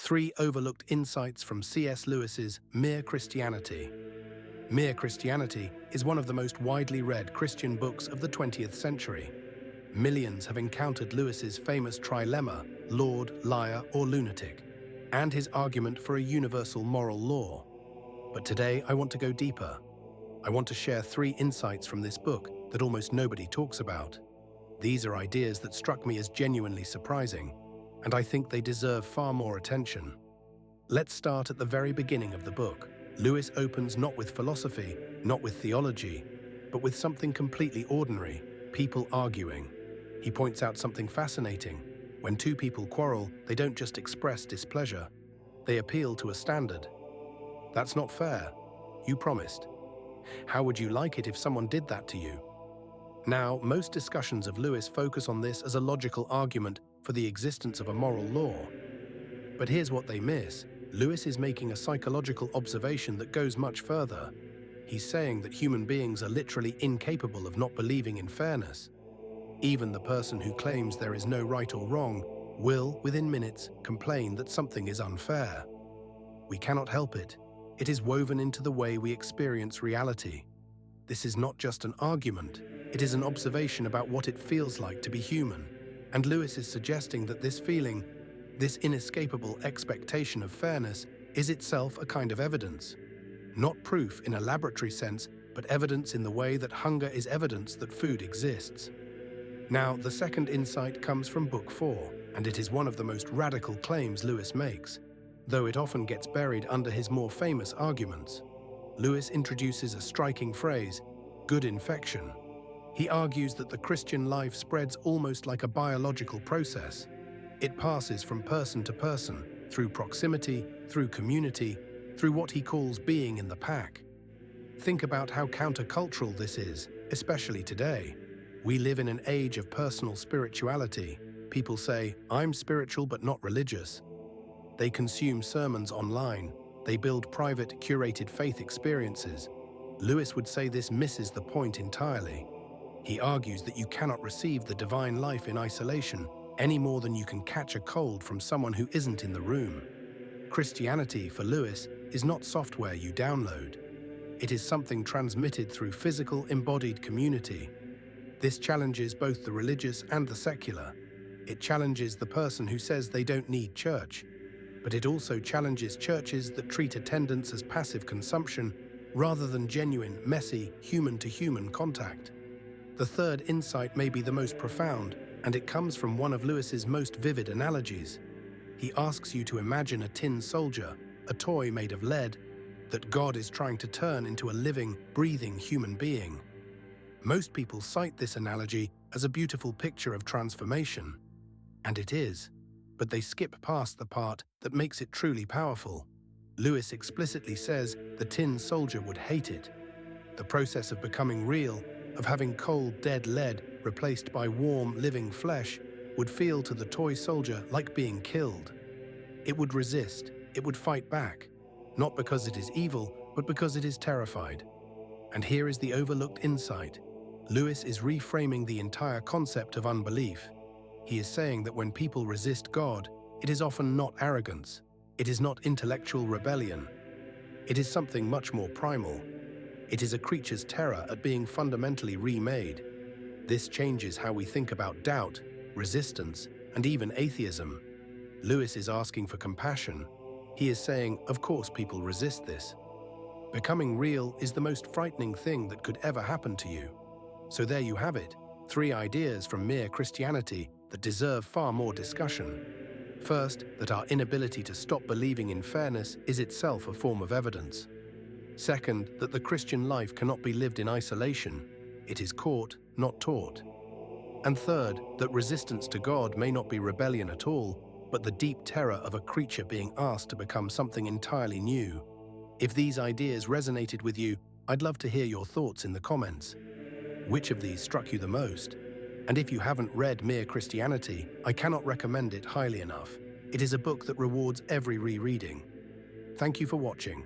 3 overlooked insights from C.S. Lewis's Mere Christianity. Mere Christianity is one of the most widely read Christian books of the 20th century. Millions have encountered Lewis's famous trilemma, Lord, liar, or lunatic, and his argument for a universal moral law. But today I want to go deeper. I want to share 3 insights from this book that almost nobody talks about. These are ideas that struck me as genuinely surprising, and I think they deserve far more attention. Let's start at the very beginning of the book. Lewis opens not with philosophy, not with theology, but with something completely ordinary: people arguing. He points out something fascinating. When 2 people quarrel, they don't just express displeasure, they appeal to a standard. That's not fair. You promised. How would you like it if someone did that to you? Now, most discussions of Lewis focus on this as a logical argument for the existence of a moral law. But here's what they miss. Lewis is making a psychological observation that goes much further. He's saying that human beings are literally incapable of not believing in fairness. Even the person who claims there is no right or wrong will, within minutes, complain that something is unfair. We cannot help it. It is woven into the way we experience reality. This is not just an argument, it is an observation about what it feels like to be human. And Lewis is suggesting that this feeling, this inescapable expectation of fairness, is itself a kind of evidence. Not proof in a laboratory sense, but evidence in the way that hunger is evidence that food exists. Now, the second insight comes from Book 4, and it is one of the most radical claims Lewis makes, though it often gets buried under his more famous arguments. Lewis introduces a striking phrase, good infection. He argues that the Christian life spreads almost like a biological process. It passes from person to person, through proximity, through community, through what he calls being in the pack. Think about how countercultural this is, especially today. We live in an age of personal spirituality. People say, I'm spiritual but not religious. They consume sermons online. They build private, curated faith experiences. Lewis would say this misses the point entirely. He argues that you cannot receive the divine life in isolation any more than you can catch a cold from someone who isn't in the room. Christianity, for Lewis, is not software you download. It is something transmitted through physical, embodied community. This challenges both the religious and the secular. It challenges the person who says they don't need church, but it also challenges churches that treat attendance as passive consumption rather than genuine, messy, human-to-human contact. The third insight may be the most profound, and it comes from one of Lewis's most vivid analogies. He asks you to imagine a tin soldier, a toy made of lead, that God is trying to turn into a living, breathing human being. Most people cite this analogy as a beautiful picture of transformation. And it is, but they skip past the part that makes it truly powerful. Lewis explicitly says the tin soldier would hate it. The process of becoming real, of having cold, dead lead replaced by warm, living flesh, would feel to the toy soldier like being killed. It would resist, it would fight back, not because it is evil, but because it is terrified. And here is the overlooked insight. Lewis is reframing the entire concept of unbelief. He is saying that when people resist God, it is often not arrogance. It is not intellectual rebellion. It is something much more primal. It is a creature's terror at being fundamentally remade. This changes how we think about doubt, resistance, and even atheism. Lewis is asking for compassion. He is saying, of course people resist this. Becoming real is the most frightening thing that could ever happen to you. So there you have it, 3 ideas from Mere Christianity that deserve far more discussion. First, that our inability to stop believing in fairness is itself a form of evidence. Second, that the Christian life cannot be lived in isolation. It is caught, not taught. And third, that resistance to God may not be rebellion at all, but the deep terror of a creature being asked to become something entirely new. If these ideas resonated with you, I'd love to hear your thoughts in the comments. Which of these struck you the most? And if you haven't read Mere Christianity, I cannot recommend it highly enough. It is a book that rewards every rereading. Thank you for watching.